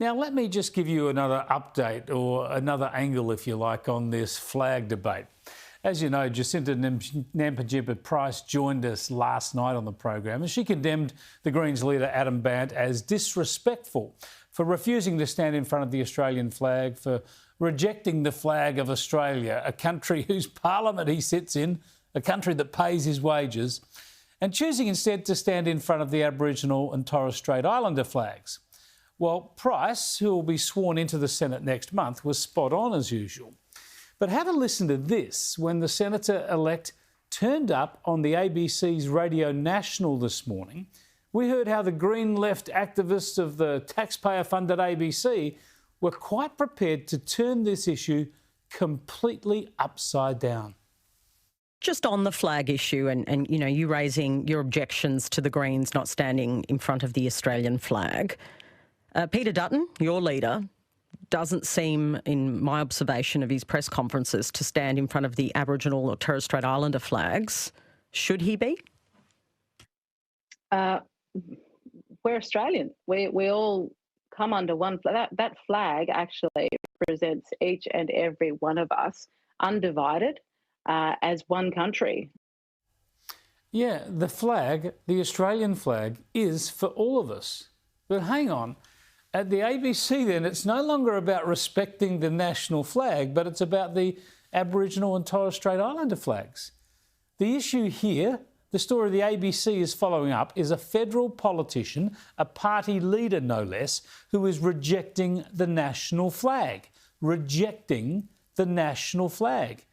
Now, let me just give you another update, or another angle, if you like, on this flag debate. As you know, Jacinta Price joined us last night on the program, and she condemned the Greens leader Adam Bandt as disrespectful for refusing to stand in front of the Australian flag, for rejecting the flag of Australia, a country whose parliament he sits in, a country that pays his wages, and choosing instead to stand in front of the Aboriginal and Torres Strait Islander flags. Well, Price, who will be sworn into the Senate next month, was spot on as usual. But have a listen to this when the Senator-elect turned up on the ABC's Radio National this morning. We heard how the Green left activists of the taxpayer-funded ABC were quite prepared to turn this issue completely upside down. Just on the flag issue and you know, you raising your objections to the Greens not standing in front of the Australian flag, Peter Dutton, your leader, doesn't seem, in my observation of his press conferences, to stand in front of the Aboriginal or Torres Strait Islander flags. Should he be? We're Australian. We all come under one flag. That flag actually represents each and every one of us, undivided, as one country. Yeah, the flag, the Australian flag, is for all of us. But hang on. At the ABC then, it's no longer about respecting the national flag, but it's about the Aboriginal and Torres Strait Islander flags. The issue here, the story the ABC is following up, is a federal politician, a party leader no less, who is rejecting the national flag. Rejecting the national flag.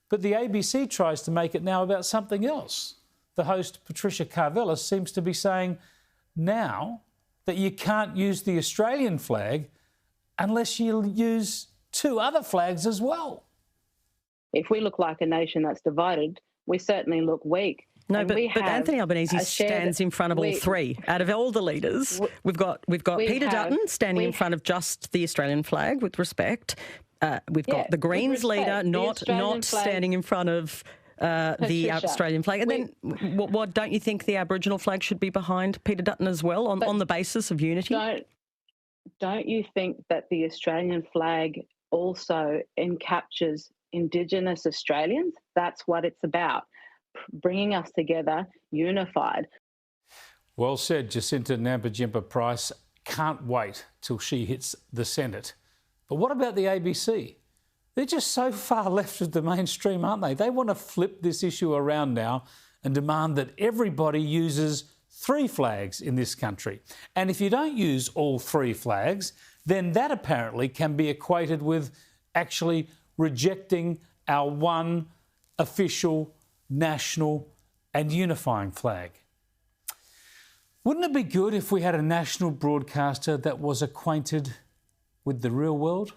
But the ABC tries to make it now about something else. The host, Patricia, Karvelas, seems to be saying now that you can't use the Australian flag unless you use two other flags as well. If we look like a nation that's divided, we certainly look weak. No, but Anthony Albanese stands in front of all three. Out of all the leaders, we've got Peter Dutton standing in front of just the Australian flag, with respect. We've got the Greens leader not standing in front of the Australian flag. And then what don't you think the Aboriginal flag should be behind Peter Dutton as well, on the basis of unity? Don't you think that the Australian flag also encaptures Indigenous Australians? That's what it's about, bringing us together, unified. Well said, Jacinta Price. Can't wait till she hits the Senate. But what about the ABC? They're just so far left of the mainstream, aren't they? They want to flip this issue around now and demand that everybody uses three flags in this country. And if you don't use all three flags, then that apparently can be equated with actually rejecting our one official, national and unifying flag. Wouldn't it be good if we had a national broadcaster that was acquainted with the real world?